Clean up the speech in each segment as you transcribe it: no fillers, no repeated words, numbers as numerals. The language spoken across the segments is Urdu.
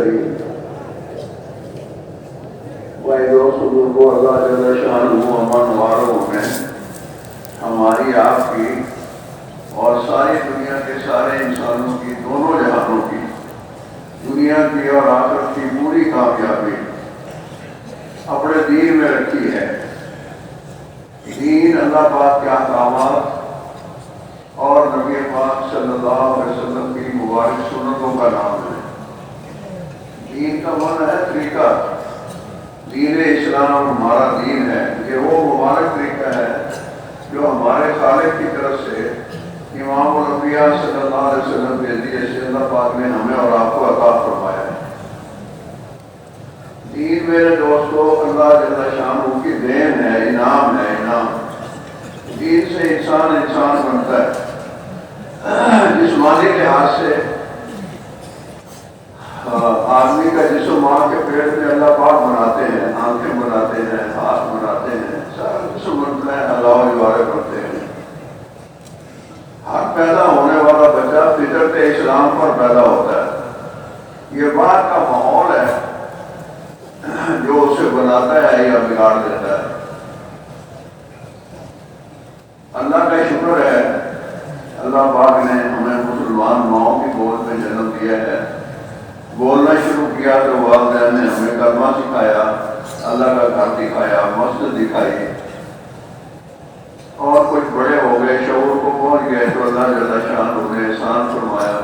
کریم بھائی دوستوں کو اللہ جل شانہ امن والوں میں ہماری آپ کی اور ساری دنیا کے سارے انسانوں کی دونوں جہانوں کی دنیا کی اور آخرت کی پوری کامیابی اپنے دین میں رکھی ہے۔ دین اللہ پاک کے احکامات اور نبی پاک صلی اللہ علیہ وسلم کی مبارک سنتوں کا نام ہے۔ دین کا معنی ہے طریقہ۔ دین اسلام ہمارا دین ہے، یہ وہ مبارک طریقہ ہے جو ہمارے خالق کی طرف سے امام الانبیاء صلی اللہ علیہ وسلم کے ذریعے سے اللہ پاک نے ہمیں اور آپ کو عطا فرمایا ہے۔ دین میرے دوستو اللہ جل شانہ کی دین ہے، انعام ہے، انعام۔ دین سے انسان بنتا ہے۔ جسمانی لحاظ سے آدمی کا جسم ماں کے پیٹ میں اللہ پاک بناتے ہیں، آنکھیں بناتے ہیں، ہاتھ بناتے ہیں، سارا جسم بنتا ہے، اللہ جوارے بنتے ہیں۔ ہر پیدا ہونے والا بچہ فطرت اسلام پر پیدا ہوتا ہے۔ یہ بات کا ماحول ہے جو اسے بناتا ہے یا بگاڑ دیتا ہے۔ اللہ کا شکر ہے اللہ پاک نے ہمیں مسلمان ماؤں کی گود میں جنم دیا ہے۔ بولنا شروع کیا تو والدین نے ہمیں کلمہ سکھایا، اللہ کا گھر دکھایا، مسجد دکھائی، اور کچھ بڑے ہو گئے، شعور کو پہنچ گئے تو اللہ جل شانہ نے احسان فرمایا۔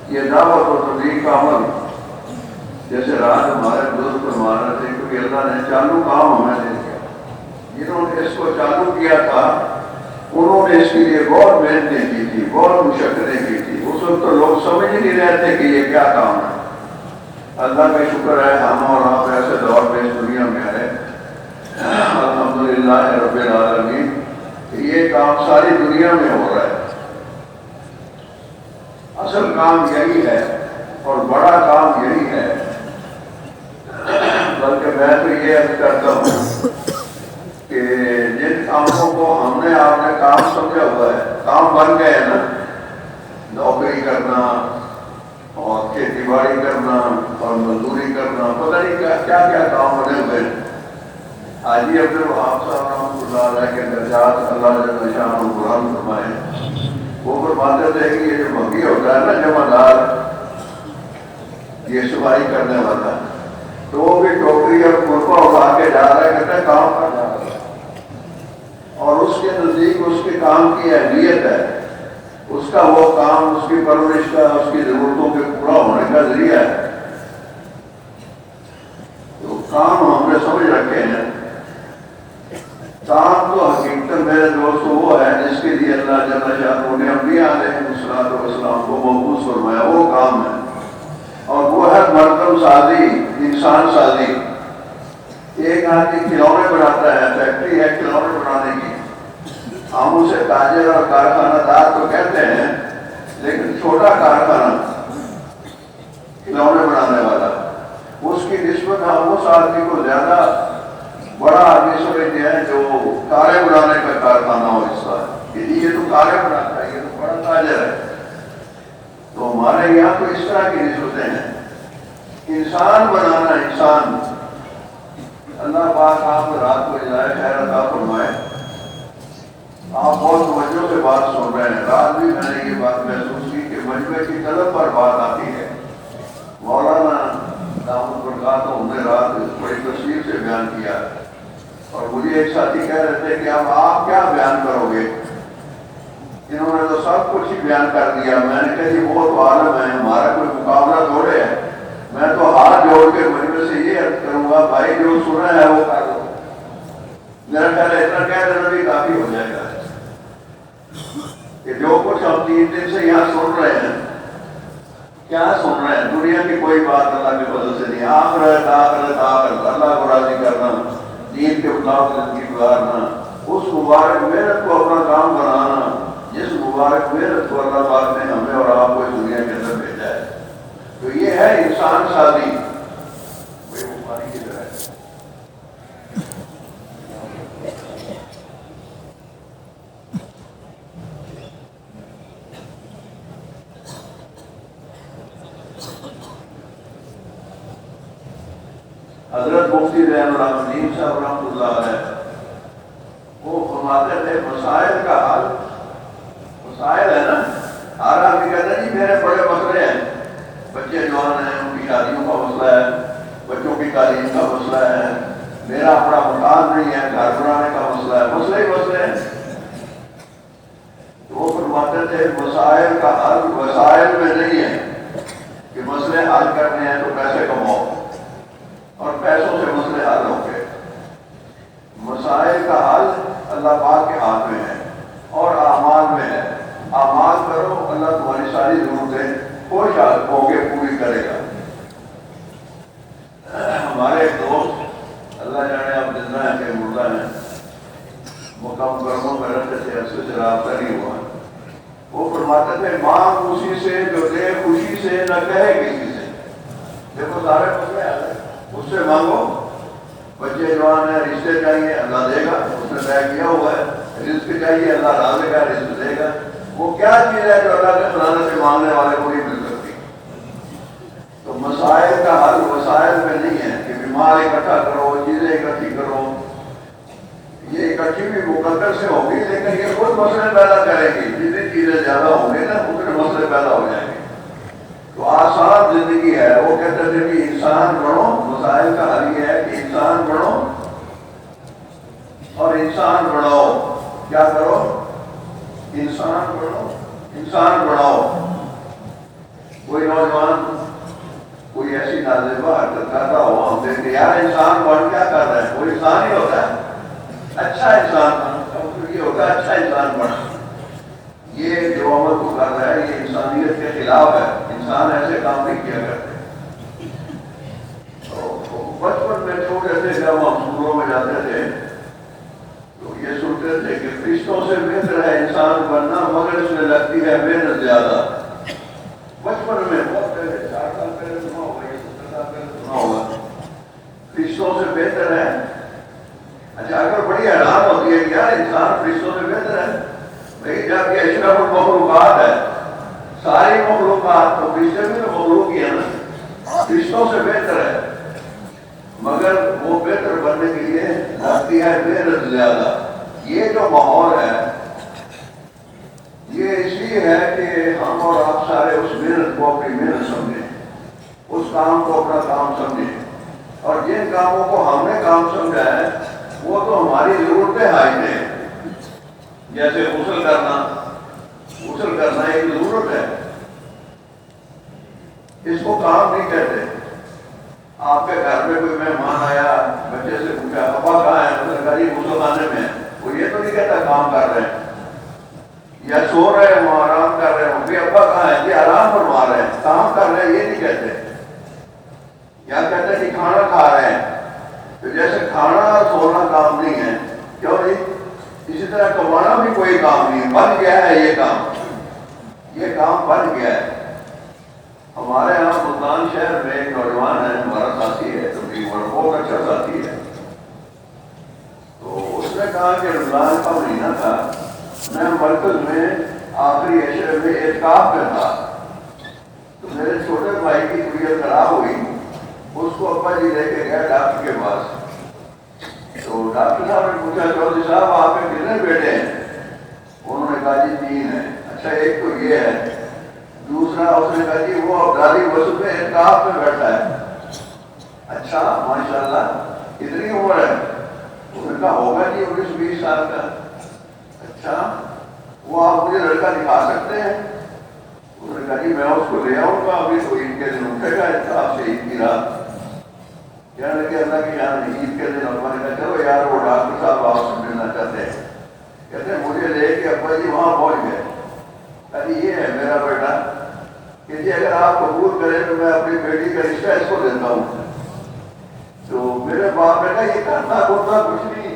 یہ دعوت و تبلیغ کا عمل جیسے رات ہمارے بزرگ فرما رہے تھے، کیونکہ اللہ نے چالو کام ہمیں دے دیا۔ جنہوں نے اس کو چالو کیا تھا انہوں نے اس کے لیے بہت محنتیں کی تھی، بہت مشقتیں کی تھی۔ اس وقت تو لوگ سمجھ ہی نہیں رہے تھے کہ یہ کیا کام ہے۔ اللہ کا شکر ہے ہم اور آپ ایسے دور میں اس دنیا میں آئے، الحمدللہ رب العالمین، کہ یہ کام ساری دنیا میں ہو رہا ہے۔ اصل کام یہی ہے اور بڑا کام یہی ہے، بلکہ میں تو یہ عرض کرتا ہوں کہ جن کاموں کو ہم نے آپ نے کام سمجھا ہوا ہے، کام بن گئے ہیں نا، نوکری کرنا اور کھیتی باڑی کرنا اور مزدوری کرنا، پتہ نہیں کیا کیا کام بنے ہوئے ہیں۔ حاجی عبدالوہاب صاحب رحمۃ اللہ علیہ کے درجات اللہ جل شانہ بلند فرمائے، وہ فرماتے تھے کہ یہ جو بھگی ہوتا ہے نا جمع دار، یہ صفائی کرنے والا، تو وہ بھی ٹوکری اور کرپا اٹھا کے جا رہا ہے، کہتے ہیں کام پر جا رہا ہے، اور اس کے نزدیک اس کے کام کی اہمیت ہے، اس کا وہ کام اس کی پرورش کا، اس کی ضرورتوں کے پورا ہونے کا ذریعہ ہے۔ تو کام ہم نے سمجھ رکھے ہیں۔ کام تو حقیقت میرے دوستو وہ ہے جس کے لیے اللہ جل شانہ نے انبیاء علیہ السلام کو مبعوث فرمایا، وہ کام ہے، اور وہ ہے مرکب سازی، انسان سازی۔ ایک آدمی کھلونے بناتا ہے، فیکٹری ہے کھلونے بنانے کی، ہم اسے تاجر اور کارخانہ دار تو کہتے ہیں، لیکن چھوٹا کارخانہ کھلونے بنانے والا، اس کی نسبت ہم اس آدمی کو زیادہ بڑا آدمی سمجھتے ہیں جو کاریں بنانے کا کارخانہ ہو حصہ ہے، یہ تو کاریں بناتا ہے، یہ تو بڑا تاجر ہے۔ تو ہمارے یہاں تو اس طرح کی نسبتیں ہیں۔ انسان بنانا، انسان، اللہ پاک آپ رات کو جزائے خیر عطا فرمائے۔ آپ بہت توجہ سے بات سن رہے ہیں۔ رات بھی میں نے یہ بات محسوس کی کہ مجمع کی طلب پر بات آتی ہے۔ مولانا دامت برکاتہ نے رات بڑی تفصیل سے بیان کیا، اور مجھے ایک ساتھی کہہ رہے تھے کہ اب آپ کیا بیان کرو گے؟ انہوں نے تو سب کچھ ہی بیان کر دیا۔ میں نے کہا یہ وہ تو عالم ہے، ہمارا کوئی مقابلہ تھوڑے ہے۔ میں تو ہاتھ جوڑ کے مجمع سے یہ عرض کروں گا، بھائی جو سنا ہے وہ کر لو۔ میرا خیال ہے اتنا کہہ دینا بھی کافی ہو جائے گا کہ جو کچھ ہم 3 دن سے یہاں سن رہے ہیں، کیا سن رہے ہیں؟ دنیا کی کوئی بات اللہ کے فضل سے نہیں۔ آخرت آخرت آخرت، اللہ کو راضی کرنا، دین کے مطابق زندگی گزارنا، اس مبارک محنت کو اپنا کام بنانا جس مبارک محنت کو اللہ پاک نے ہمیں اور آپ کو اس دنیا کے اندر بھیجا ہے۔ تو یہ ہے انسان سازی۔ کی طرح حضرت مفتی زین العابدین صاحب رحمۃ اللہ علیہ وہ فرماتے تھے مسائل کا حل، مسائل ہے نا، ہر آدمی کہتا ہے جی میرے بڑے مسئلے ہیں، بچے جوان ہیں ان کی شادیوں کا مسئلہ ہے، بچوں کی تعلیم کا مسئلہ ہے، میرا اپنا مکان نہیں ہے، گھر بنانے کا مسئلہ ہے، مسئلے ہی مسئلے ہیں۔ تو وہ فرماتے تھے مسائل کا حل وسائل میں نہیں ہے کہ مسئلے حل کرنے ہیں تو پیسے کماؤ اور پیسوں سے مسئلے حل ہوں گے۔ مسائل کا حل اللہ پاک کے ہاتھ میں ہے اور اعمال میں ہے۔ اعمال کرو، اللہ تمہاری ساری ضرورتیں خوش ہو کے پوری کرے گا۔ ہمارے ایک دوست اللہ جانے اب زندہ ہیں کہ مردہ ہیں، مقام کرموں میں رہتے تھے، اس سے رابطہ نہیں ہوا، وہ فرماتے تھے مانگ اسی سے جو دے خوشی سے، نہ کہے کسی سے۔ دیکھو سارے مسئلے آ گئے، اس سے مانگو، بچے جوان ہیں، رشتے چاہیے اللہ دے گا، اس نے طے کیا ہوا ہے، رزق چاہیے اللہ راضی کا رزق دے گا۔ وہ کیا چیز ہے جو اللہ کے خزانے سے مانگنے والے کو نہیں مل سکتی؟ تو مسائل کا حل وسائل میں نہیں ہے کہ بیمار اکٹھا کرو، چیزیں اکٹھی کرو، یہ اکٹھی بھی مقدر سے ہوگی لیکن یہ خود مسئلے پیدا کرے گی۔ جتنی چیزیں زیادہ ہوں گی نا اتنے مسئلے پیدا ہو جائیں گے۔ تو آسان زندگی ہے، وہ کہتے تھے کہ انسان بنو، مسائل کا حل یہ ہے کہ انسان بنو اور انسان بناؤ۔ کیا کرو؟ انسان بنو، انسان بناؤ۔ کوئی نوجوان کوئی ایسی نازیبہ حرکت کرتا ہو، ہم دیکھتے یار انسان بن کیا کر رہا ہے؟ وہ انسان ہی ہوتا ہے، اچھا انسان بنا، یہ ہوتا ہے اچھا انسان بنا۔ یہ جو عمل کو کر رہا ہے یہ انسانیت کے خلاف ہے، انسان ایسے کام نہیں کیا کرتے۔ تو بچپن میں چھوٹے تھے جب ہم اسکولوں میں جاتے تھے تو یہ سنتے تھے کہ فرشتوں سے بہتر ہے انسان بننا مگر اس میں لگتی ہے محنت زیادہ۔ بچپن میں بہت پہلے 4 سال پہلے سنا ہوگا، یہ 70 سال پہلے سنا ہوگا، فرشتوں سے بہتر ہے۔ اچھا اگر بڑی حیران ہوتی ہے کہ یار انسان فرشتوں سے بہتر ہے، لیکن جب یہ اشرف المخلوقات ہے، ساری مخلوقات تو فرشتے بھی تو مخلوق ہی ہے نا، فرشتوں سے بہتر ہے مگر وہ بہتر بننے کے لیے لگتی ہے محنت زیادہ۔ یہ جو ماحول ہے یہ اس لیے ہے کہ ہم اور آپ سارے اس محنت کو اپنی محنت سمجھیں، اس کام کو اپنا کام سمجھیں، اور جن کاموں کو ہم نے کام سمجھا ہے وہ تو ہماری ضرورتیں حاجتیں ہیں۔ جیسے غسل کرنا ایک ضرورت ہے، اس کو کام نہیں کہتے۔ آپ کے گھر میں کوئی مہمان آیا، بچے سے پوچھا ابا کہاں ہے؟ اس نے کہا جی غسل خانے میں ہے، وہ یہ تو نہیں کہتا کام کر رہے ہیں، یا سو رہے ہیں وہ آرام کر رہے ہیں، ابا کہاں ہے؟ جی آرام فرما رہے ہیں، کام کر رہے ہیں یہ نہیں کہتے۔ یا کہتے ہیں کہ کھانا کھا رہے ہیں، تو جیسے کھانا اور سونا کام نہیں ہے، کیوں جی؟ اسی طرح کمانا بھی کوئی کام نہیں ہے، بن گیا ہے یہ کام بن گیا ہے۔ ہمارے یہاں ملتان شہر میں ایک نوجوان ہے، ہمارا ساتھی ہے، بہت اچھا ساتھی ہے۔ تو اس نے کہا کہ رمضان کا مہینہ تھا، میں مرکز میں آخری عشرے میں اعتکاف میں تھا، تو میرے چھوٹے بھائی کی طبیعت خراب ہوئی، اس کو ابا جی لے کے گئے ڈاکٹر کے پاس۔ تو ڈاکٹر صاحب نے پوچھا چودھری صاحب آپ کے کتنے بیٹے ہیں؟ انہوں نے کہا جی 3 ہیں۔ اچھا ایک تو یہ ہے، دوسرا اس نے کہا جی وہ ابدالی وصف میں اعتکاف میں بیٹھا ہے۔ اچھا ماشاءاللہ کتنی عمر ہے؟ انہوں نے کہا ہوگا جی 19-20 سال کا۔ اچھا وہ آپ مجھے لڑکا دکھا سکتے ہیں؟ انہوں نے کہا جی میں اس کو لے آؤں گا، ابھی تو عید کے دن اٹھے گا اعتکاف سے، عید کی رات۔ کہنے لگے اللہ کی جان عید کے دن ابا نے کہا چلو یار وہ ڈاکٹر صاحب آپ سے ملنا چاہتے ہیں۔ کہتے ہیں مجھے لے کے ابا جی وہاں پہنچ گئے۔ کہا جی یہ ہے میرا بیٹا کہ جی اگر آپ قبول کریں تو میں اپنی بیٹی کا رشتہ اس کو دیتا ہوں۔ تو میرے باپ نے کہا یہ کرتا کرتا کچھ نہیں،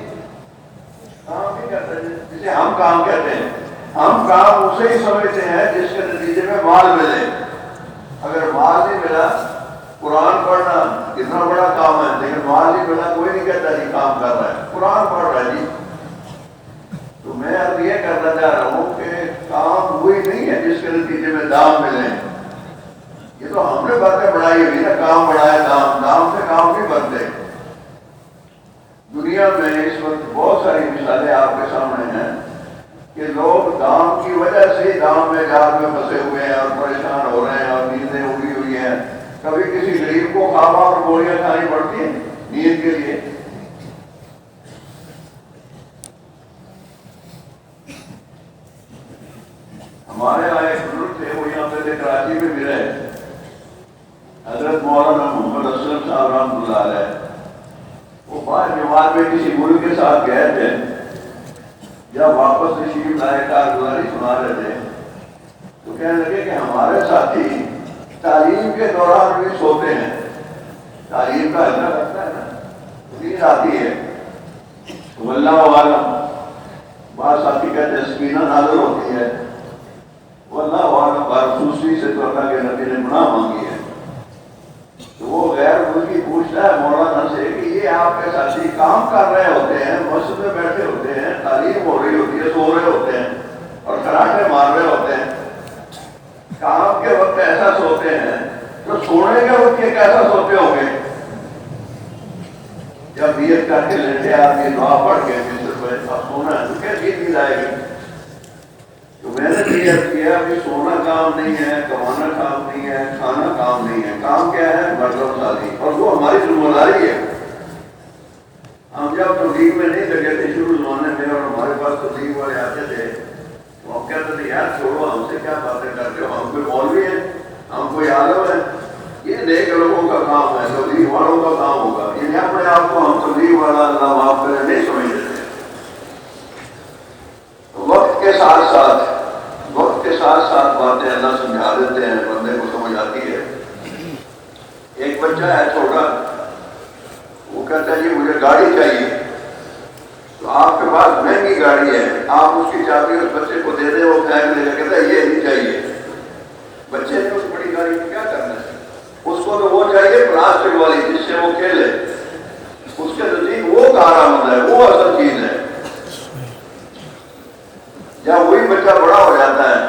کام نہیں کرتا جسے ہم کام کہتے ہیں۔ ہم کام اسے ہی سمجھتے ہیں جس کے نتیجے میں مال ملے۔ اگر مال نہیں ملا، قرآن پڑھنا کتنا بڑا کام ہے، لیکن مال نہیں ملا کوئی نہیں کہتا جی کام کر رہا ہے، قرآن پڑھ رہا ہے جی۔ تو میں اب یہ کرنا چاہ رہا ہوں کہ کام وہی نہیں ہے جس کے نتیجے میں دام ملے۔ یہ تو ہم نے باتیں بڑھائی ہوئی نا، کام بڑھائے دام، دام سے کام نہیں بنتے۔ کسی غریب کو کھاوا اور گولیاں کھانی پڑتی ہیں نیند کے لیے؟ ہمارے یہاں ایک بزرگ تھے، وہ یہاں پہ کراچی میں ملے، حضرت مولانا محمد اسلم صاحب رحمۃ اللہ علیہ۔ وہ بعد جماعت میں کسی ملک کے ساتھ گئے تھے، جب واپس تشریف لائے کارگزاری سنا رہے تھے تو کہنے لگے کہ ہمارے ساتھی تعلیم کے دوران بھی سوتے ہیں، تعلیم کا حصہ رکھتا ہے نا، نیند آتی ہے تو اللہ عالم۔ بعض ساتھی کہتے ہیں سکینہ نازل ہوتی ہے، واللہ عالم، خصوصی سے تو اللہ کے نبی نے گناہ مانگی ہے۔ تو وہ غیر ملکی پوچھتا ہے مولانا سے کہ یہ آپ کے ساتھی کام کر رہے ہوتے ہیں، مسجد میں بیٹھے ہوتے ہیں، تعلیم ہو رہی ہوتی ہے، سو رہے ہوتے ہیں اور کراٹے مار رہے ہوتے ہیں، کام کے وقت ایسا سوتے ہیں تو سونے کے وقت یہ کیسا سوتے ہوں گے؟ جب نیت کر کے لیٹے آدمی دعا پڑھ کے اب سونا ہے تو کیسی نیند آئے گی؟ تو میں نے نیت کیا کہ سونا کام نہیں ہے، کمانا کام نہیں ہے، کھانا کام نہیں ہے، کام کیا ہے؟ مطلب سازی، اور وہ ہماری ذمہ داری ہے۔ ہم جب تبلیغ میں نہیں لگے تھے شروع زمانے میں اور ہمارے پاس تبلیغ والے آتے تھے تو ہم کہتے تھے یار چھوڑو، ہم سے کیا باتیں کرتے ہو، ہم کوئی مولوی ہیں، ہم کوئی عالم ہیں، یہ نیک لوگوں کا کام ہے، تبلیغ والوں کا کام ہوگا۔ یہ اپنے آپ کو ہم تبلیغ والا اللہ معاف کرے نہیں سمجھتے تھے۔ وقت کے ساتھ ساتھ باتیں اللہ سمجھا دیتے ہیں، بندے کو سمجھ آتی ہے۔ ایک بچہ ہے چھوٹا، وہ کہتا ہے جی مجھے گاڑی چاہیے، تو آپ کے پاس مہنگی گاڑی ہے، آپ اس کی چابی اس بچے کو دے دیں، وہ پھینک لے گا، کہتا ہے یہ نہیں چاہیے۔ بچے نے اس بڑی گاڑی کو کیا کرنا ہے؟ اس کو تو وہ چاہیے پلاسٹک والی جس سے وہ کھیلے، اس کے نزدیک وہ کارآمد ہے، وہ اصل چیز ہے۔ جب وہی بچہ بڑا ہو جاتا ہے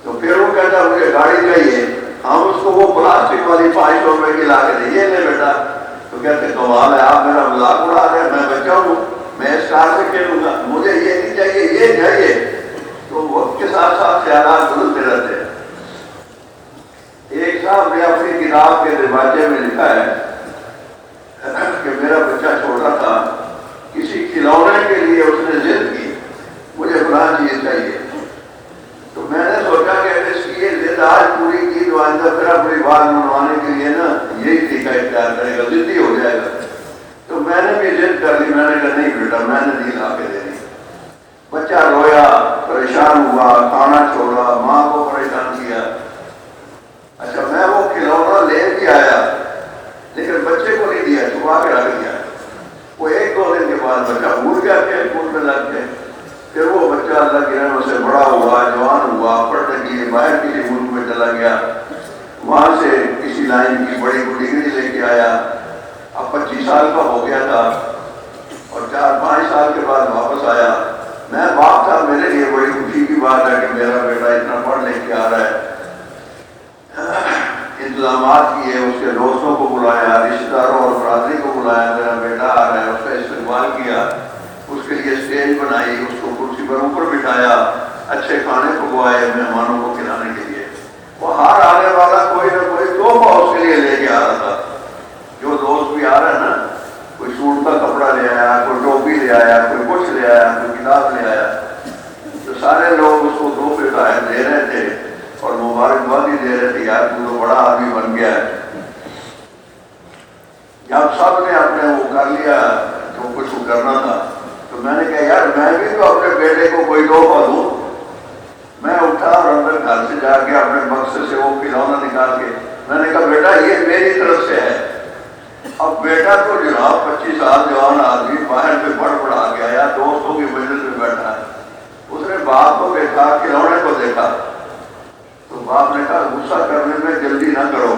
تو پھر وہ کہتا ہے مجھے گاڑی چاہیے، ہم اس کو وہ پلاسٹک والی 500 روپے کی لا کے دیں، یہ لے بیٹا، تو کہتے کمال ہے، آپ میرا مذاق اڑا رہے ہیں، میں بچہ ہوں، میں اس کار سے کھیلوں گا، مجھے یہ نہیں چاہیے، یہ چاہیے۔ تو وقت کے ساتھ ساتھ خیالات بدلتے رہتے ہیں۔ ایک صاحب نے اپنی کتاب کے دروازے میں لکھا ہے کہ میرا بچہ چھوٹا تھا، کسی کھلونے کے لیے اس نے ضد کی، مجھے فلاں چیز چاہیے، تو میں نے سوچا کہ اس کی یہ ضد آج پوری کی تو آئندہ پھر اپنی بات منوانے کے لیے نا یہی طریقہ اختیار کرے گا، ضدی ہو جائے گا۔ تو میں نے بھی ضد کر لی، میں نے کہا نہیں بیٹا میں نے نہیں لا کے دینی۔ بچہ رویا، پریشان ہوا، کھانا چھوڑا، ماں کو پریشان کیا۔ اچھا میں وہ کھلونا لے بھی آیا لیکن بچے کو نہیں دیا، چھپا کے رکھ دیا۔ وہ 1-2 دن کے بعد بچہ بھول گیا کہ اسکول میں لگ گئے۔ پھر وہ بچہ اللہ کی رحمت سے بڑا ہوا، جوان ہوا، پڑھنے کے لیے باہر کسی ملک میں چلا گیا، وہاں سے کسی لائن کی بڑی ڈگری لے کے آیا، اب 25 سال کا ہو گیا تھا اور 4-5 سال کے بعد واپس آیا۔ میں باپ تھا، میرے لیے بڑی خوشی کی بات ہے کہ میرا بیٹا اتنا پڑھ لے کے آ رہا ہے۔ انتظامات کیے، اس کے دوستوں کو بلایا، رشتہ داروں اور برادری کو بلایا، میرا بیٹا آ رہا ہے، اس کا استقبال کیا، اس کے لیے اسٹیج بنائی، اس کو کرسی پر اوپر بٹھایا، اچھے کھانے پکوائے مہمانوں کو کھلانے کے لیے۔ وہ ہر آنے والا کوئی نہ کوئی تحفہ اس کے لیے لے کے آ رہا تھا۔ جو دوست بھی آ رہا ہے نا، کوئی سوٹ کا کپڑا لے آیا، کوئی ٹوپی لے آیا، کوئی کچھ لے آیا، کوئی کتاب لے آیا، تو سارے لوگ اس کو تحفے تحائف دے رہے تھے اور مبارکبادی دے رہے تھے، یار تو بڑا آدمی بن گیا ہے۔ جب سب نے اپنے وہ کر لیا جو کچھ کرنا تھا تو میں نے کہا یار میں بھی تو اپنے بیٹے کو کوئی تحفہ دوں۔ میں اٹھا اور اندر گھر سے جا کے اپنے بکسے سے وہ کھلونا نکال کے میں نے کہا بیٹا یہ میری طرف سے ہے۔ اب بیٹا تو جناب 25 سال جوان آدمی باہر پہ بڑا گیا یا دوستوں کی مجلس میں بیٹھا ہے، اس نے باپ کو دیکھا، کھلونے کو دیکھا، تو باپ نے کہا غصہ کرنے میں جلدی نہ کرو،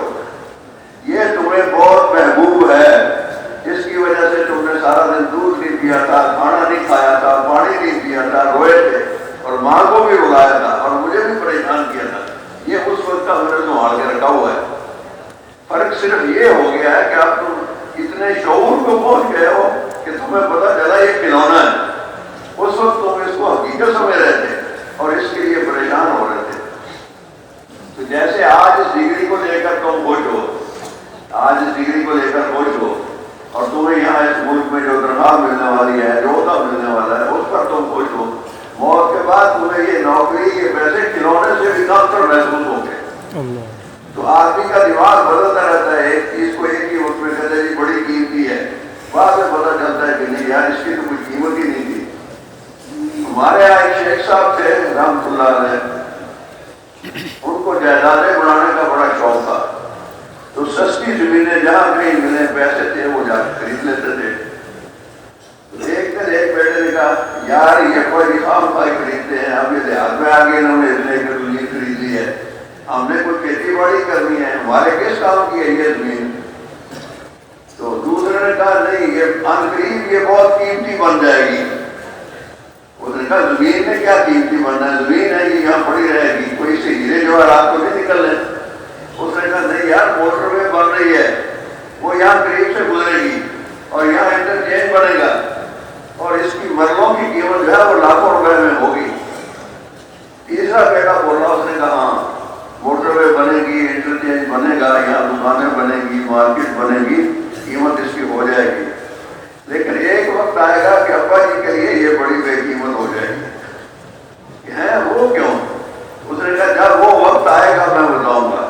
یہ تمہیں بہت محبوب ہے، جس کی وجہ سے تم نے سارا دن دودھ نہیں پیا تھا، کھانا نہیں کھایا تھا، پانی نہیں پیا تھا، روئے تھے اور ماں کو بھی رلایا تھا اور مجھے بھی پریشان کیا تھا، یہ اس وقت کا میں نے سنبھال کے رکھا ہوا ہے۔ فرق صرف یہ ہو گیا ہے کہ اب تم اتنے شعور کو پہنچ گئے ہو کہ تمہیں پتہ چلا یہ کھلونا ہے، اس وقت تم اس کو حقیقت سمجھ رہے تھے اور اس کے لیے پریشان ہو رہے تھے۔ تو جیسے آج اس ڈگری کو لے کر تم خوش ہو، تم خوش ہو، موت کے بعد تمہیں یہ نوکری یہ پیسے کھلونے سے بھی کم تر محسوس ہوں گے۔ تو آدمی کا دماغ بدلتا رہتا ہے، ایک چیز کو ایک ہی وقت میں کہتے ہیں بڑی قیمتی ہے، بعد میں پتہ چلتا ہے کہ نہیں یار اس کی تو کوئی قیمت ہی نہیں تھی۔ ہمارے یہاں ایک شیخ صاحب تھے رحمۃ اللہ علیہ، ان کو جائیدادیں بنانے کا بڑا شوق تھا، تو سستی زمینیں جہاں کہیں ملے پیسے تھے وہ جا کے خرید لیتے تھے۔ ایک دن ایک بیٹے نے کہا یار یہ کوئی خام خواہ خریدتے ہیں، اب یہ دیہات میں آگے انہوں نے اتنے ایکڑ زمین خرید لی ہے، ہم نے کوئی کھیتی باڑی کرنی ہے، ہمارے کس کام کی ہے یہ زمین؟ تو دوسرے نے کہا نہیں یہ ان قریب یہ بہت قیمتی بن جائے گی۔ اس نے کہا زمین نے کیا قیمتی بننا ہے، زمین ہے یہ یہاں پڑی رہے گی، کوئی سے ہیرے جواہرات تو نہیں نکل رہے۔ اس نے کہا نہیں یار موٹر وے بن رہی ہے، وہ یہاں قریب سے گزرے گی اور یہاں انٹرچینج بنے گا اور اس کی مرلوں کی قیمت جو ہے وہ لاکھوں روپے میں ہوگی۔ تیسرا بیٹا بول رہا، اس نے کہا ہاں موٹر وے بنے گی، انٹرچینج بنے گا، یہاں دکانیں بنے گی، مارکیٹ بنے گی، قیمت اس کی ہو جائے گی، لیکن ایک وقت آئے گا کہ ابا جی کے لیے یہ بڑی بے قیمت ہو جائے گی۔ ہے وہ کیوں؟ اس نے کہا جب وہ وقت آئے گا میں بتاؤں گا۔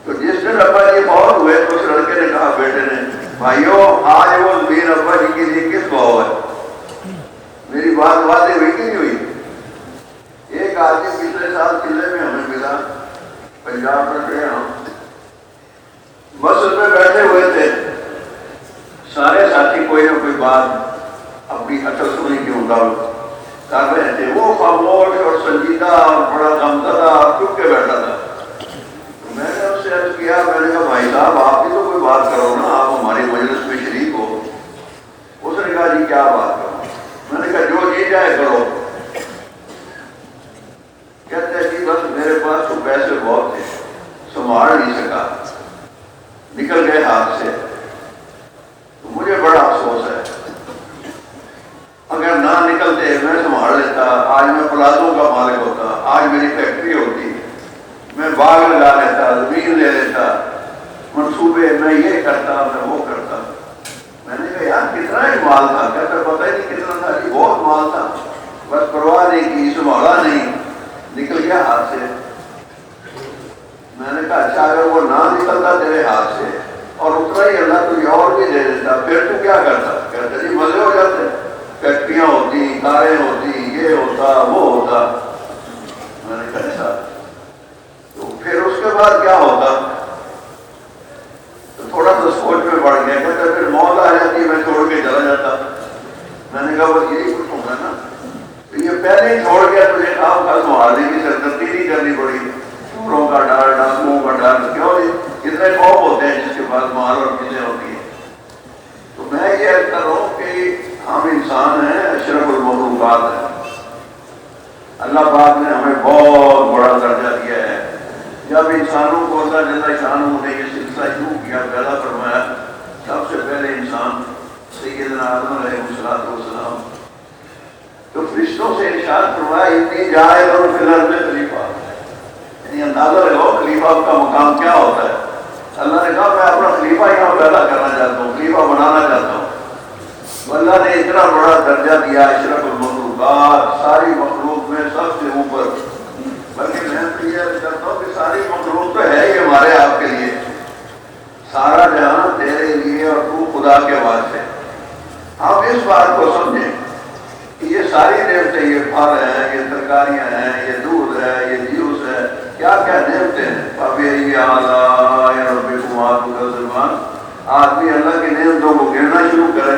تو جس دن ابا جی فوت ہوئے تو اس لڑکے نے کہا بیٹے نے بھائیو آج وہ زمین ابا جی کے لیے کس بھاؤ ہے؟ میری بات واضح ہوئی کہ نہیں ہوئی؟ ایک آدمی پچھلے سال قلعے میں ہمیں ملا، پنجاب میں تھے ہم، بس اس میں بیٹھے ہوئے تھے، سارے ساتھی کوئی نہ کوئی بات اپنی اصل سنی کے مطابق کر رہے تھے، وہ خاموش اور سنجیدہ اور بڑا غمزدہ اور چپ کے بیٹھا تھا۔ میں نے اس سے عرض کیا، میں نے کہا بھائی صاحب آپ بھی تو کوئی بات کرو نا، آپ ہماری مجلس میں شریک ہو۔ اس نے کہا جی کیا بات کرو؟ میں نے کہا جو جی جائے کرو۔ کہتے ہیں جی بس میرے پاس تو پیسے بہت تھے، سنبھال نہیں سکا، نکل گئے ہاتھ سے، تو مجھے بڑا افسوس ہے، اگر نہ نکلتے میں سنبھال لیتا، آج میں پلازوں کا مالک ہوتا، آج میری فیکٹری ہوتی، میں باغ لگا لیتا، زمین لے لیتا، منصوبے میں یہ کرتا میں وہ کرتا۔ میں نے کہا یار کتنا ہی مال تھا؟ کہتا پتہ ہی نہیں کتنا تھا جی، بہت مال تھا، بس پرواہ نہیں کی، سنبھالا نہیں، نکل گیا ہاتھ سے۔ میں نے کہا اچھا اگر وہ نہ نکلتا تیرے ہاتھ سے اور اتنا ہی اللہ تجھے اور بھی دے دیتا پھر تو کیا کرتا؟ کہتا جی مزے ہو جاتے، فیکٹریاں ہوتی، کاریں ہوتی، یہ ہوتا وہ ہوتا۔ میں نے کہا اچھا تو پھر اس کے بعد کیا ہوتا؟ تو تھوڑا سا سوچ میں پڑ گیا، کہتا پھر موت آ جاتی میں چھوڑ کے چلا جاتا۔ میں نے کہا بس یہی کچھ ہوگا نا، تو یہ پہلے ہی چھوڑ گیا، تجھے کام کا سنبھالنے کی سرگردی نہیں کرنی پڑی، چوروں کا ڈر، ڈاکوؤں کا ڈر، کیوں اتنے خوف ہوتے ہیں جس کے پاس مال اور چیزیں ہوتی ہیں۔ تو میں یہ عرض کر رہا ہوں کہ ہم انسان ہیں، اشرف المخلوقات ہیں، اللہ پاک نے ہمیں بہت بڑا درجہ دیا ہے۔ جب انسانوں کو اللہ جل شانہ نے یہ سلسلہ شروع کیا، پیدا فرمایا، سب سے پہلے انسان سیدنا آدم علیہ السلام، تو فرشتوں سے ارشاد فرمایا اتنی جائے اور فی الارض میں خلیفہ، یعنی اندازہ لگاؤ خلیفہ کا مقام کیا ہوتا ہے۔ اللہ نے کہا میں اپنا خلیفہ یہاں پیدا کرنا چاہتا ہوں، خلیفہ بنانا چاہتا ہوں۔ اللہ نے اتنا بڑا درجہ دیا، اشرف المخلوقات، ساری مخلوق میں سب سے اوپر۔ بلکہ میں تو یہ عرض کرتا ہوں کہ ساری مخلوق تو ہے ہی ہمارے آپ کے لیے، سارا جہاں تیرے لیے اور تو خدا کے واسطے۔ آپ اس بات کو سمجھیں کہ یہ ساری نعمتیں، یہ پھل ہیں، یہ ترکاریاں ہیں، یہ دودھ ہے، یہ جوس ہے، کیا کیا نعمتیں ہیں۔ فَبِأَيِّ آلَاءِ رَبِّكُمَا تُكَذِّبَانِ، آدمی اللہ کی نعمتوں کو گننا شروع کرے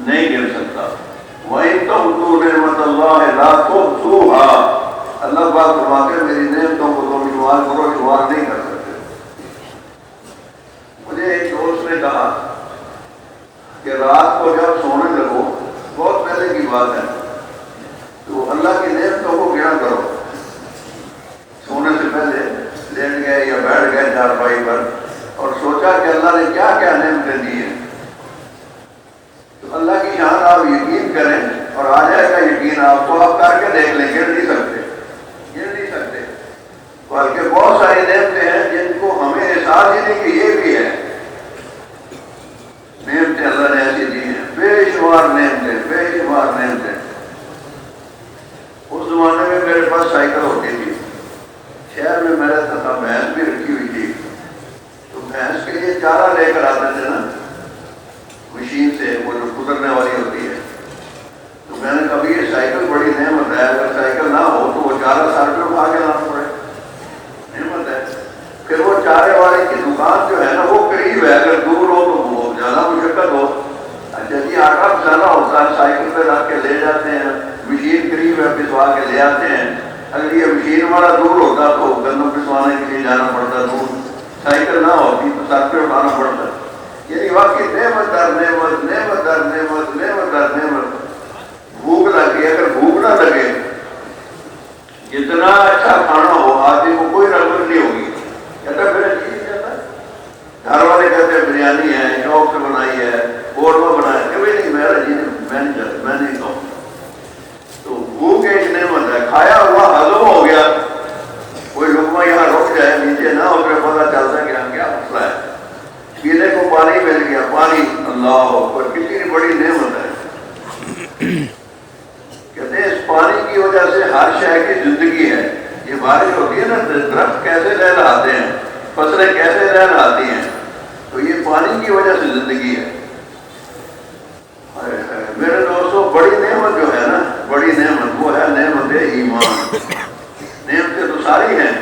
نہیں گر سکتا۔ وَإِن تَعُدُّوا نِعْمَتَ اللَّهِ لَا تُحْصُوهَا، اللہ پاک فرماتے ہیں میری نعمتوں کو تم شمار کرو، شمار نہیں کر سکتے۔ مجھے ایک دوست نے کہا کہ رات کو جب سونے لگو، بہت پہلے کی بات ہے، تو اللہ کی نعمتوں کو گنا کرو، سونے سے پہلے لیٹ گئے یا بیٹھ گئے چارپائی پر اور سوچا کہ اللہ نے کیا کیا نعمتیں دی ہیں، تو اللہ کی شان آپ یقین کریں اور آ جائے گا یقین آپ کو، آپ کر کے دیکھ لیں، گر نہیں سکتے، بلکہ بہت ساری نعمتیں ہیں جن کو ہمیں احساس ہی نہیں کہ یہ بھی ہے۔ نعمتیں اللہ نے ایسی دی ہیں، بے شمار نعمتیں، بے شمار نعمتیں۔ بھینس کے لیے چارہ لے کر آتے تھے نا مشین سے، وہ جو گزرنے والی ہوتی ہے. تو میں نے کبھی یہ سائیکل بڑی نعمت ہے، اگر سائیکل نہ ہو تو وہ چارہ سر پہ اٹھا کے لانا پڑے، نعمت ہے. پھر وہ چارے والے کی دکان جو ہے نا وہ قریب ہے، اگر دور ہو تو وہ زیادہ مشقت ہو. اچھا جی آٹا پسانا ہوتا ہے، سائیکل پہ رکھ کے لے جاتے ہیں، مشین قریب ہے پسوا کے لے آتے ہیں. اگر یہ مشین والا دور ہوتا تو گندم پسوانے کے لیے جانا پڑتا دور، سائیکل نہ ہوتی تو سر پہ اٹھانا پڑتا. یعنی واقعی نعمت در نعمت، نعمت در نعمت، نعمت در نعمت. بھوک لگی، اگر بھوک نہ لگے جتنا اچھا کھانا ہو آدمی کو کوئی رغبت نہیں ہوگی. کہتا میرا جی نہیں کہتا. گھر والے کہتے ہیں بریانی ہے، شوق سے بنائی ہے، قورمہ بنایا کہ بھائی نہیں میرا جی میں نہیں کھاؤں. تو بھوک ایک نعمت ہے، کھایا ہوا ہضم ہو گیا. کوئی لقمہ یہاں رک جائے نیچے نہ ہو پھر پتہ چلتا کہ ہم کیا مسئلہ ہے. پینے کو پانی مل گیا، پانی اللہ اکبر کتنی بڑی نعمت ہے. کہتے ہیں اس پانی کی وجہ سے ہر شے کی زندگی ہے. یہ بارش ہوتی ہے نا، درخت کیسے لہلاتے ہیں، فصلیں کیسے لہلاتی ہیں، تو یہ پانی کی وجہ سے زندگی ہے. میرے دوستوں بڑی نعمت جو ہے نا، بڑی نعمت وہ ہے نعمت ایمان. نعمتیں تو ساری ہیں،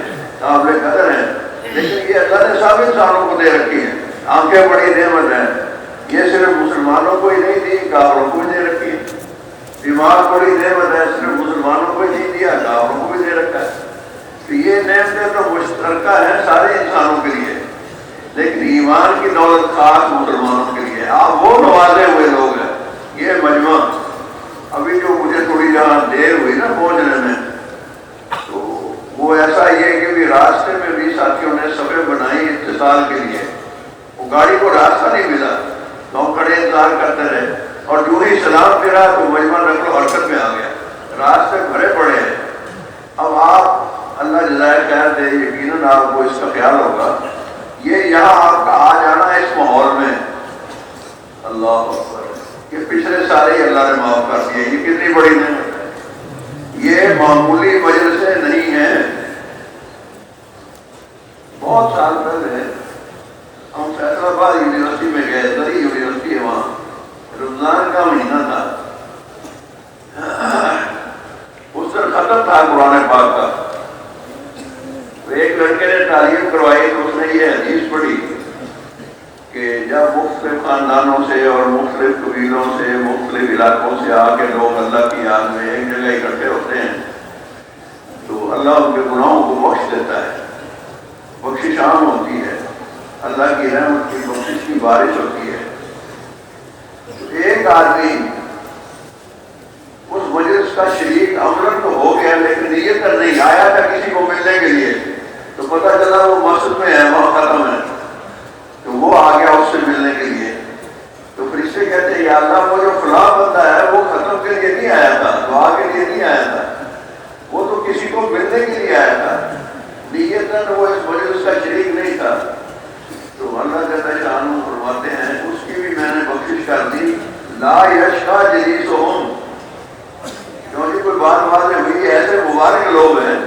قابل قدر ہیں، لیکن یہ اللہ نے سب انسانوں کو دے رکھی ہیں. آنکھیں بڑی نعمت ہیں، یہ صرف مسلمانوں کو ہی نہیں دی، کافروں کو بھی دے رکھی ہے. دماغ بڑی نعمت ہے، صرف مسلمانوں کو ہی نہیں دیا، کافروں کو بھی دے رکھا ہے. تو یہ نعمتیں تو مشترکہ ہیں سارے انسانوں کے لیے، لیکن ایمان کی دولت خاص مسلمانوں کے لیے. آپ وہ نوازے ہوئے لوگ ہیں. یہ مجمع ابھی جو مجھے تھوڑی جہاں دیر ہوئی نا پہنچنے میں، تو وہ ایسا یہ کہ بھی راستے میں بھی ساتھیوں نے صفیں بنائی اتصال کے لیے. وہ گاڑی کو راستہ نہیں ملا تو ہم کھڑے انتظار کرتے رہے، اور جو ہی سلام پھرا تو مجمع نقل و حرکت میں آ گیا. راستے بھرے پڑے ہیں. اب آپ اللہ جزائے خیر دے، یقیناً آپ کو اس کا خیال ہوگا. یہ یہاں آپ کا آ جانا اس ماحول میں اللہ اکبر، یہ پچھلے سال ہی اللہ نے معاف کر دیا. یہ کتنی بڑی نعمت ہے. یہ معمولی مجلسیں نہیں ہیں. بہت سال پہلے ہم فیصل آباد یونیورسٹی میں گئے، دری یونیورسٹی ہے، وہاں رمضان کا مہینہ تھا. اس دن ختم تھا قرآن پاک کا. ایک لڑکے نے تعلیم کروائی تو اس نے یہ حدیث پڑھی کہ جب مختلف خاندانوں سے اور مختلف قبیلوں سے مختلف علاقوں سے آ کے لوگ اللہ کی یاد میں ایک جگہ اکٹھے ہوتے ہیں تو اللہ ان کے گناہوں کو بخش دیتا ہے. بخشش عام ہوتی ہے، اللہ کی رحمت کی بخشش کی بارش ہوتی ہے. ایک آدمی اس مجلس کا شریک عملاً تو ہو گیا لیکن نیت کر نہیں آیا تھا کسی کو ملنے کے لیے. تو پتہ چلا وہ مسجد میں ہے، وہاں ختم ہے، تو وہ آ گیا اس سے ملنے کے لیے. تو فرشتے کہتے ہیں یا اللہ وہ جو فلاں بندہ ہے وہ ختم کے لیے نہیں آیا تھا، دعا کے لیے نہیں آیا تھا، وہ تو کسی کو ملنے کے لیے آیا تھا، نیتاً وہ اس مجلس کا شریک نہیں تھا. تو اللہ جل شانہ فرماتے ہیں اس کی بھی میں نے بخشش کر دی. لا یشقی جلیسہم، کیونکہ کوئی بات واضح ہوئی ایسے مبارک لوگ ہیں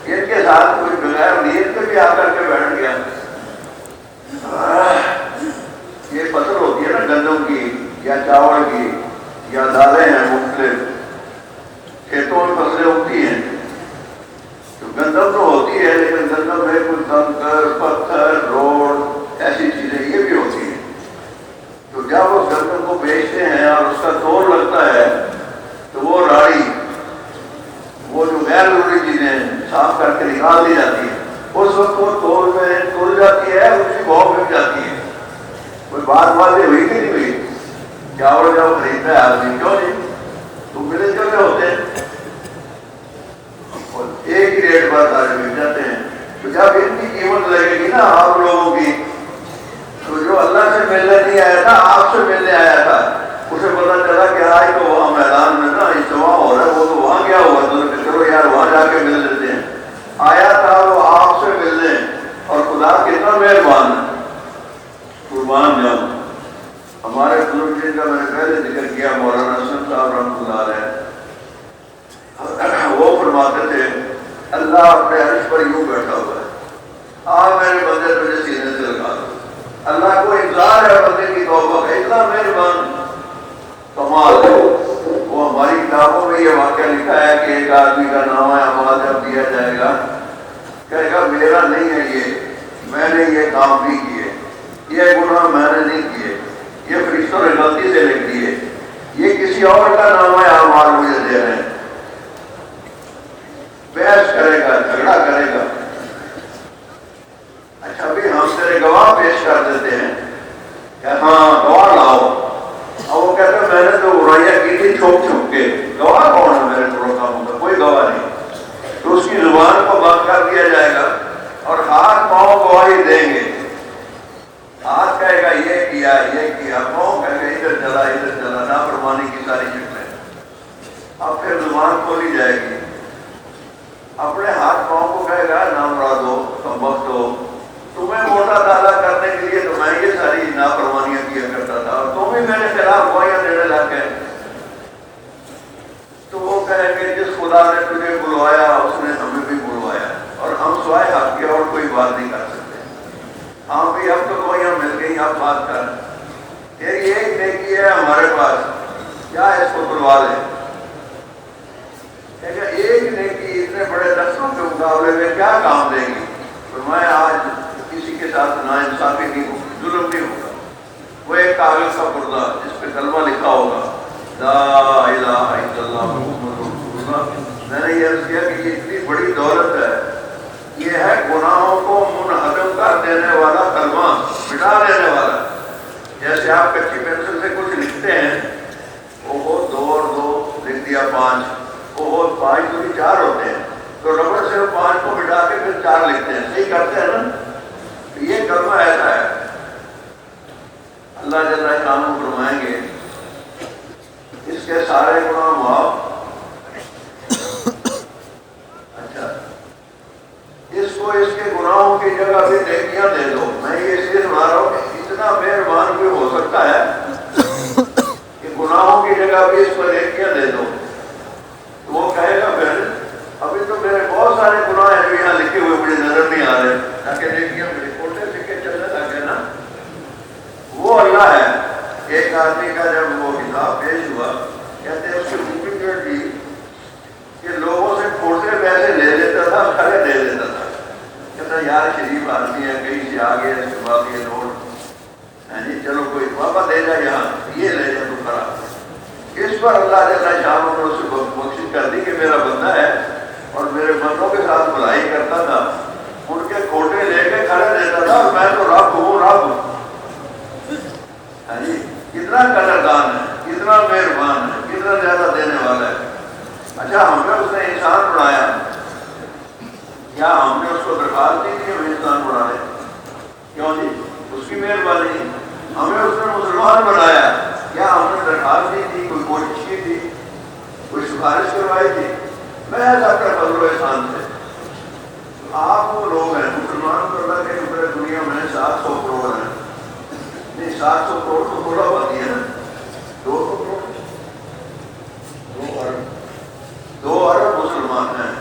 ان کے ساتھ کوئی بغیر نیت کے بھی آ کر کے بیٹھ گیا. یہ فصل ہوتی ہے نا گندم کی یا چاول کی یا دالیں ہیں، مختلف کھیتوں میں فصلیں اگتی ہیں. تو گندم تو ہوتی ہے لیکن گندم میں کچھ کنکر پتھر روڑ ایسی چیزیں یہ بھی ہوتی ہیں. تو جب اس گندم کو بیچتے ہیں اور اس کا تول لگتا ہے تو وہ راڑی، وہ جو غیر ضروری چیزیں صاف کر کے نکال دی جاتی ہے، اس وقت وہ تول میں تل جاتی ہے، اس کی بہت مل جاتی ہے. کوئی بات واضح ہوئی کہ نہیں ہوئی؟ چاول جب خریدتا ہے آدمی کیوں نہیں، تو ملے جلے ہوتے ہیں اور ایک ہی ریٹ پر سارے مل جاتے ہیں. تو جب ان کی قیمت لگے گی نا آپ لوگوں کی، تو جو اللہ سے ملنے نہیں آیا تھا آپ سے ملنے آیا تھا، اسے پتا چلا کہ آج تو وہاں میدان میں نا اجتماع ہو رہا ہے، وہ تو وہاں گیا ہوا تو چلو یار وہاں جا کے مل لیتے ہیں. آیا تھا وہ آپ سے ملنے، اور خدا کتنا مہربان ہے. قربان جاؤں. ہمارے بزرگ جن کا میں نے پہلے ذکر کیا مولانا حسن صاحب رحمۃ اللہ علیہ، وہ فرماتے تھے اللہ اپنے عرش پر یوں بیٹھا ہوا ہے، آج میرے بندے تجھے سینے سے لگا دو. اللہ کو انتظار ہے بندے کی توبہ کا، اتنا مہربان کمال ہے وہ۔ ہماری کتابوں میں یہ واقعہ لکھا ہے کہ ایک آدمی کا نامہ اعمال جب دیا جائے گا کہے گا میرا نہیں ہے یہ، میں نے یہ کام نہیں کیے، یہ گناہ میں نے نہیں کیے، یہ فرشتوں نے غلطی سے لکھ دیے، یہ کسی اور کا نامہ اعمال مجھے دے رہے ہیں۔ بحث کرے گا، جھگڑا کرے گا۔ اچھا بھی ہم تیرے گواہ پیش کر دیتے ہیں کہ ہاں گواہ لاؤ، اور وہ کہتے ہیں میں نے تو برائیاں کی تھی چھپ چھپ کے، گواہ کون ہے میرے بروں کاموں کا؟ کوئی گواہ نہیں۔ تو اس کی زبان کو بند کر دیا جائے گا اور ہاتھ پاؤں گواہی دیں گے۔ ہاتھ کہے گا یہ کیا یہ کیا، پاؤں کہے گا ادھر چلا ادھر چلا، نافرمانی کی ساری شکلیں۔ اب پھر زبان کھولی جائے گی، اپنے ہاتھ پاؤں کو کہے گا نامراد ہو، کمبخت ہو، تمہیں موٹا تازہ کرنے کے لیے تو میں یہ ساری نافرمانیاں کیا کرتا تھا اور تم ہی میرے خلاف گواہیاں دینے لگ گئے۔ تو وہ کہے کہ جس خدا نے تجھے بلوایا اس نے ہمیں بھی بلوایا، اور ہم سوائے حق کے اور کوئی بات نہیں کر سکتے۔ ہاں بھی اب تو گواہیاں مل گئی، اب بات کر، تیری ایک نیکی ہے ہمارے پاس، کیا اس کو بلوا لے؟ ایک نیکی اتنے بڑے دستوں کے مقابلے میں کیا کام دے گی؟ میں آج کسی کے ساتھ ناانصافی نہیں ہوگی، ظلم نہیں ہوگا۔ وہ ایک کاغذ کا پردہ جس پہ کلمہ لکھا ہوگا لا الہ الا اللہ محمد رسول اللہ۔ میں نے یہ عرض کیا کہ یہ اتنی بڑی دولت ہے، یہ ہے گناہوں کو منہدم کر دینے والا کلمہ، مٹا دینے والا۔ جیسے آپ کچی پینسل سے کچھ لکھتے ہیں، وہ 2 اور 2 لکھ دیا 5، وہ 5 دوری 4 ہوتے ہیں، تو ربڑ سے 5 کو مٹا کے پھر 4 لکھتے ہیں، صحیح کرتے ہیں نا؟ یہ کلمہ ایسا ہے۔ اللہ جل شانہ فرمائیں گے اس کے سارے گناہ معاف، اچھا اس کو اس کے گناہوں کی جگہ بھی نیکیاں دے دو۔ میں یہ اس لیے سنا رہا ہوں کہ اتنا مہربان بھی ہو سکتا ہے کہ گناہوں کی جگہ بھی اس کو نیکیاں دے دو۔ تو وہ کہے گا پھر ابھی تو میرے بہت سارے گناہ ہیں جو یہاں لکھے ہوئے مجھے نظر نہیں آ رہے، تاکہ نیکیاں میرے کوٹے سکے چلنے لگے نا۔ وہ اللہ ہے۔ ایک آدمی کا جب وہ حساب پیش ہوا، کہتے ہیں اس کی ڈپلیکیٹ تھی کہ لوگوں سے کھوٹے پیسے لے لیتا تھا، کھڑے دے دیتا تھا۔ کہتا یار شریف آدمی ہے، کہیں سے آ گیا اس کے بعد یہ نوٹ ہے جی، چلو کوئی بابا دے جا یہاں، یہ لے جا تو کھڑا۔ اس پر اللہ جل شانہ نے اسے بخشش کر دی کہ میرا بندہ ہے اور میرے بندوں کے ساتھ بھلائی کرتا تھا، ان کے کھوٹے لے کے کھڑے دیتا تھا، اور میں تو رب ہوں رب۔ ہاں جی، کتنا قدردان ہے، کتنا مہربان ہے، کتنا زیادہ دینے والا ہے۔ اچھا ہمیں اس نے انسان بنایا، کیا ہم نے اس کو درخواست دی کہ ہمیں انسان بنا لے؟ کیوں جی؟ اس کی مہربانی۔ ہمیں اس نے مسلمان بنایا، کیا ہم نے درخواست دی تھی، کوئی کوشش کی تھی، کوئی سفارش کروائی تھی؟ محض اپنے فضل و احسان سے۔ آپ وہ لوگ ہیں مسلمان تو اللہ کے پورے دنیا میں 700 کروڑ ہیں، نہیں 700 کروڑ تو تھوڑا بات ہے نا، 200 کروڑ، 2 ارب مسلمان ہیں۔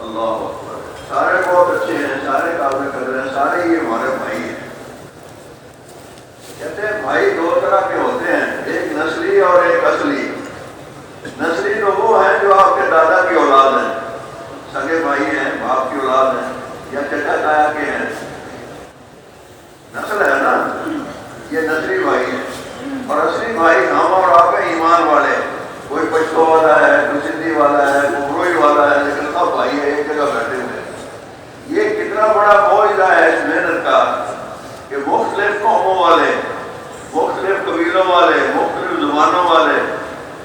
اللہ اکبر، سارے بہت اچھے ہیں، سارے قابل قدر ہیں، سارے یہ ہمارے بھائی ہیں۔ کہتے ہیں بھائی 2 طرح کے ہوتے ہیں، ایک نسلی اور ایک اصلی۔ نسلی تو وہ ہیں جو آپ کے دادا کی اولاد ہیں، سگے بھائی ہیں، باپ کی اولاد ہیں، یا چچا تایا کے ہیں، نسل ہے نا، یہ نسلی بھائی ہیں۔ اور اصلی بھائی ہم اور آپ ہیں، ایمان والے، کوئی پشتو والا ہے، کوئی سندھی والا ہے، کوئی بروئی والا ہے، لیکن سب بھائی ہے، ایک جگہ بیٹھے ہوئے۔ یہ کتنا بڑا معجزہ ہے اس محنت کا کہ مختلف قوموں والے، مختلف قبیلوں والے، مختلف زبانوں والے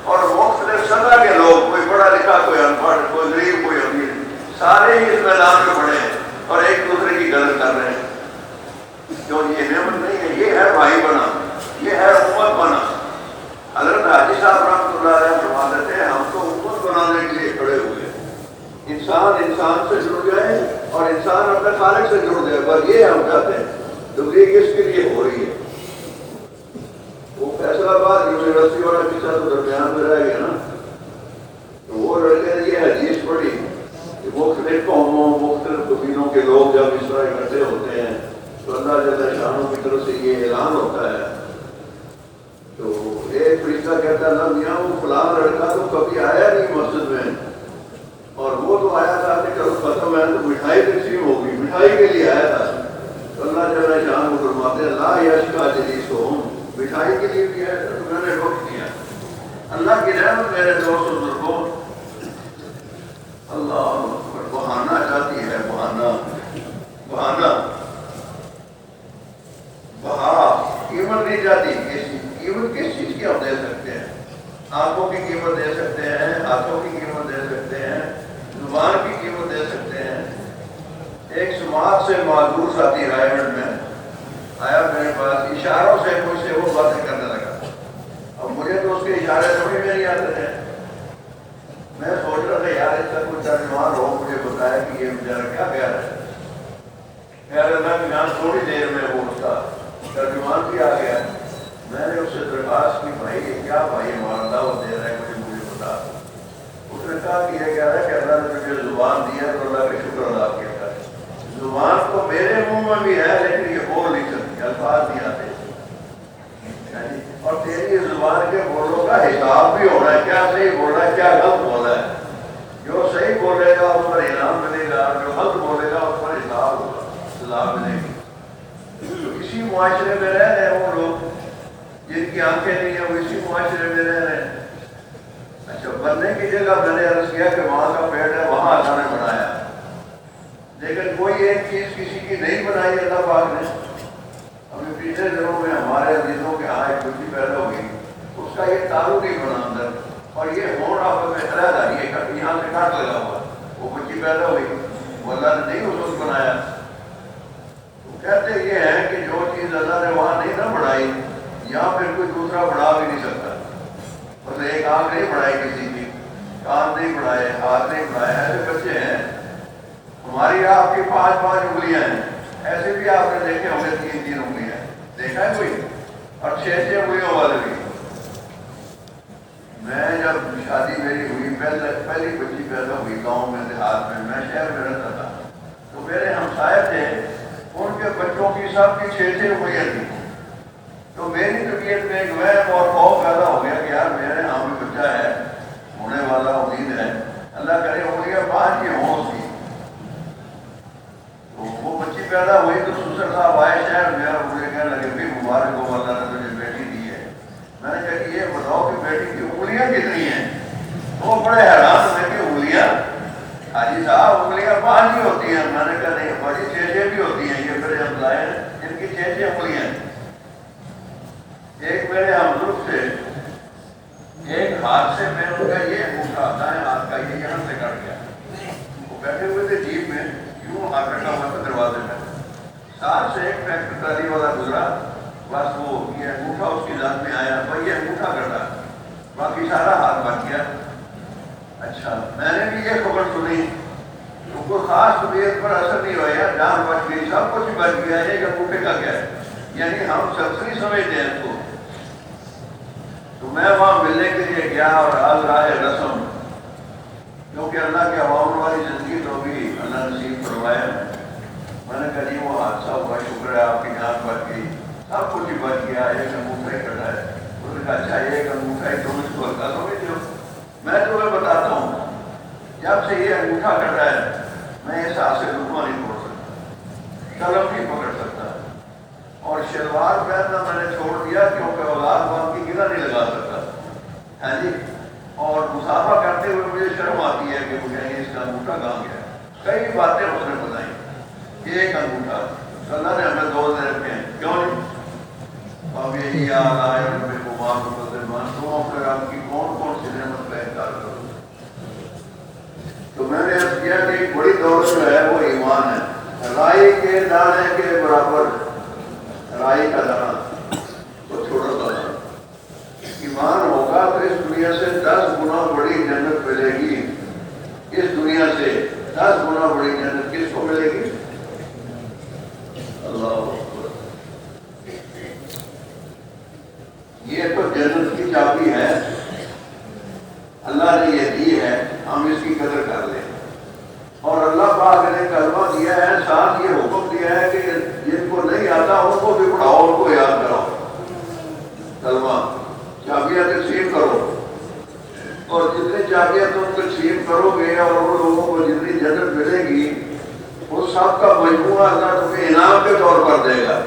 اور مختلف سطح کے لوگ، کوئی پڑھا لکھا، کوئی ان پڑھ، کوئی غریب، کوئی امیر، سارے ہی اس میدان میں پڑے ہیں اور ایک دوسرے کی غلط کر رہے ہیں۔ کیوں؟ یہ نعمت نہیں ہے، یہ ہے بھائی بنا، یہ ہے امت بنا۔ حضرت حاجی صاحب رحمۃ اللہ علیہ فرما دیتے ہیں ہم تو امت بنانے کے لیے کھڑے ہوئے، انسان انسان سے جڑ جائے اور انسان اپنے خالق سے جڑ جائے، بس یہ ہم چاہتے ہیں۔ تبلیغ کس کے لیے ہو رہی ہے؟ وہ فیصلہ آباد یونیورسٹی والا قصہ تو درمیان میں رہ گیا نا، تو وہ لڑکے نے یہ حدیث پڑھی کہ مختلف قوموں، مختلف قبیلوں کے لوگ جب اس طرح اکٹھے ہوتے ہیں تو اللہ امتحان ہوتا ہے. تو ایک فرشتہ کہتا ہے اللہ میاں وہ فلاں لڑکا تو کبھی آیا نہیں مسجد میں، اور وہ تو آیا تھا کہ چلو ختم ہے تو مٹھائی تقسیم ہوگی، مٹھائی کے لیے آیا تھا. تو اللہ جل شان کو فرماتے ہیں لا یشکا جلیسہم، مٹھائی کے لیے بھی ہے تو میں نے روک دیا. اللہ کی رحمت میرے دوست بزرگوں، اللہ بہانا چاہتی ہے، بہانا بہانا بہا قیمت نہیں جاتی. قیمت کس چیز کی ہم دے سکتے ہیں؟ آنکھوں کی قیمت دے سکتے ہیں، ہاتھوں کی قیمت دے سکتے ہیں، زبان کی قیمت دے سکتے ہیں. ایک سماعت سے معذور ساتھی رائے میں آیا میرے پاس، اشاروں سے مجھ سے وہ باتیں کرنے لگا. اب مجھے تو اس کے اشارے سمجھ میں نہیں آتے تھے. میں سوچ رہا تھا یار اس کا کوئی ترجمان ہو مجھے بتایا کہ یہ بیچارہ کیا کہہ رہا ہے. خیر اللہ کی جان تھوڑی دیر میں وہ اس کا ترجمان بھی آ گیا. میں نے اس سے درخواست کی بھائی یہ کیا بھائی ہمارا دعوت دے رہا ہے مجھے بتا. اس نے کہا کہ یہ کہہ رہا ہے کہ اللہ نے مجھے زبان دی ہے تو اللہ کا شکر ادا کیا ہے. زبان تو میرے منہ میں بھی ہے لیکن یہ بول نہیں سکتی، الفاظ نہیں آتے. اور تیری زبان کے بولوں کا حساب بھی ہونا ہے، کیا صحیح بول رہا ہے کیا غلط بول رہا ہے. جو صحیح بولے گا اس پر انعام ملے گا، جو غلط بولے گا اس پر حساب ہوگا، سزا ملے گی. تو اسی معاشرے میں رہ رہے ہیں وہ لوگ جن کی آنکھیں نہیں ہیں، وہ اسی معاشرے میں رہ رہے ہیں. اچھا بننے کی جگہ میں نے عرض کیا کہ وہاں کا پیڑ ہے وہاں اللہ نے بنایا، لیکن کوئی ایک چیز کسی کی نہیں بنائی اللہ پاک نے. ابھی پچھلے دنوں میں ہمارے عزیزوں کے ہاں ایک بچی پیدا ہوگی، اس کا یہ تعلق نہیں بنا اندر، اور یہ ہون آپس میں علیحدہ یہ یہاں سے کاٹ لگا ہوا. وہ بچی پیدا ہوئی، وہ اللہ نے نہیں اس وقت بنایا. تو کہتے یہ ہے کہ جو چیز اللہ نے وہاں نہیں نہ بڑھائی یہاں پھر کوئی دوسرا بڑھا بھی نہیں سکتا. مطلب ایک آنکھ نہیں بڑھائی کسی کی، کان نہیں بڑھائے، ہاتھ نہیں بڑھائے. ایسے بچے ہیں ہماری آپ کی 5 انگلیاں ہیں، ایسے بھی آپ نے دیکھے ہوں گے 3 انگلیاں، دیکھا ہے کوئی؟ اور 6 انگلیوں والے بھی. میں جب شادی میری ہوئی پہلی بچی پیدا ہوئی گاؤں میں دیہات میں شہر میں رہتا تھا، تو میرے ہمسائے تھے ان کے بچوں کی سب کی 6 انگلیاں تھیں. تو میری طبیعت میں ایک وہم اور خوف پیدا ہو گیا کہ یار میرے یہاں بھی بچہ ہے ہونے والا، امید ہے اللہ کرے انگلیاں 5 کی ہوں اس کی. تو وہ بچی پیدا ہوئی تو سسر صاحب آئے شہر میں اور مجھے کہنے لگے بھی مبارک ہو اللہ نے تجھے بیٹی دی ہے. میں نے کہا کہ یہ بتاؤ کہ بیٹی کی انگلیاں کتنی ہیں؟ وہ بڑے حیران ہوئے کہ انگلیاں حاجی صاحب انگلیاں 5 ہی ہوتی ہیں. میں نے کہا نہیں بڑی 6 بھی ہوتی ہیں، یہ میرے ہمسائے ہیں ان کی 6 انگلیاں ہیں. ایک میرے ہمدرد سے ایک ہاتھ سے میں ان کا یہ انگوٹھا دائیں ہاتھ کا یہ یہاں سے کٹ گیا. وہ بیٹھے ہوئے تھے جیپ میں، یوں ہاتھ رکھا ہوا تھا دروازے میں، ساتھ سے ایک ٹریکٹر ٹرالی والا گزرا، بس وہ یہ انگوٹھا اس کی ذات میں آیا، بھائی یہ انگوٹھا کٹا، باقی سارا ہاتھ بچ گیا. اچھا میں نے بھی یہ خبر سنی، ان کو خاص طبیعت پر اثر نہیں ہوا، جان بچ گئی، سب کچھ بچ گیا. ایک انگوٹھے کا کیا ہے؟ یعنی ہم سنسنی سمجھتے ہیں اس کو. تو میں وہاں ملنے کے لیے گیا اور راہ رسم، کیونکہ اللہ کے عوام والی زندگی تو بھی اللہ نصیب فرمایا. میں نے کہا جی وہ حادثہ ہوا، شکر ہے آپ کی جان بچ گئی، سب کچھ ہی بچ گیا، ایک انگوٹھا ہی کٹا ہے. انہوں نے کہا اچھا ایک انگوٹھا ہی تم اس کو ہلکا سمجھتے ہو؟ میں تمہیں بتاتا ہوں جب سے یہ انگوٹھا کٹا ہے میں اس ہاتھ سے لقمہ نہیں توڑ سکتا، قلم نہیں پکڑ سکتا، اور شلوار پہننا میں نے چھوڑ دیا کیونکہ اولاد وہاں کی گرہ نہیں لگا سکتا. ہاں جی، اور مسافہ کرتے ہوئے مجھے شرم آتی ہے کہ مجھے اس کا انگوٹھا کہاں گیا. کئی باتیں اس نے بتائیں، ایک انگوٹھا اللہ نے ہمیں 2 دے رکھے ہیں، کیوں نہیں؟ اب یہی آئے ان کو معاف مسلمان تو اپنے آپ کی کون سی نعمت کا انکار کرو. تو میں نے عرض کیا کہ ایک بڑی دولت جو ہے وہ ایمان ہے. رائی کے دانے کے برابر، رائی کا دانہ تو چھوٹا سا ایمان ہوگا تو اس دنیا سے 10 گنا بڑی جنت ملے گی. اس دنیا سے 10 گنا بڑی جنت کس کو ملے گی؟ اللہ. یہ تو جنت کی چابی ہے، اللہ نے یہ دی ہے، ہم اس کی قدر کر لیں. اور اللہ پاک نے کلمہ دیا ہے، ساتھ یہ حکم دیا ہے کہ جن کو نہیں آتا ان کو بھی پڑھاؤ، ان کو یاد کراؤ. جا کے تم تقسیم کرو گے اور وہ لوگوں کو جتنی جنت ملے گی وہ سب کا مجموعہ اللہ تمہیں انعام کے طور پر دے گا.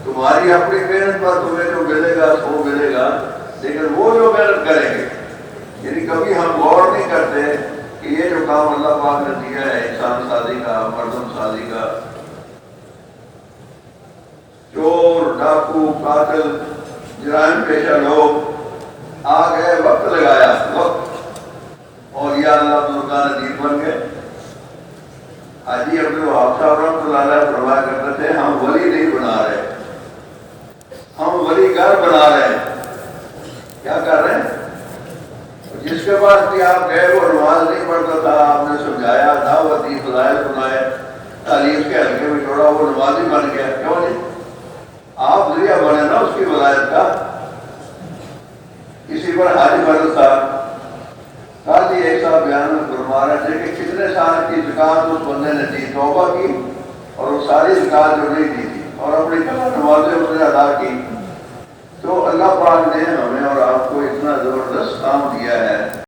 تمہاری اپنی محنت پر تمہیں جو ملے گا وہ ملے گا، لیکن وہ جو محنت کریں گے، یعنی کبھی ہم غور نہیں کرتے کہ یہ جو کام اللہ پاک نے دیا ہے انسان سازی کا، مردم سازی کا، چور، ڈاکو، قاتل، جرائم پیشہ لوگ آ گئے، وقت لگایا وقت، اور یا اللہ بزرگان دین بن گئے. حاجی عبد الوہاب صاحب رحمۃ اللہ علیہ فرمایا کرتے تھے ہم ولی نہیں بنا رہے، ہم ولی گھر بنا رہے ہیں. کیا کر رہے ہیں؟ جس کے پاس بھی آپ گئے وہ نماز نہیں پڑھتا تھا، آپ نے سمجھایا، دعوت دی، فضائل سنائے، تعلیم کے حلقے میں چھوڑا، وہ نمازی بن گیا. کیوں نہیں؟ آپ ذریعہ بنے نا اس کی ولایت کا. اسی پر حاجی فرد صاحب کل ہی ایک صاحب بیان میں فرما رہے تھے کہ کتنے سال کی زکات اس بندے نے دی، توبہ کی، اور وہ ساری زکات جو نہیں دی تھی اور اپنی کل نمازیں اس نے ادا کی. تو اللہ پاک نے ہمیں اور آپ کو اتنا زبردست کام دیا ہے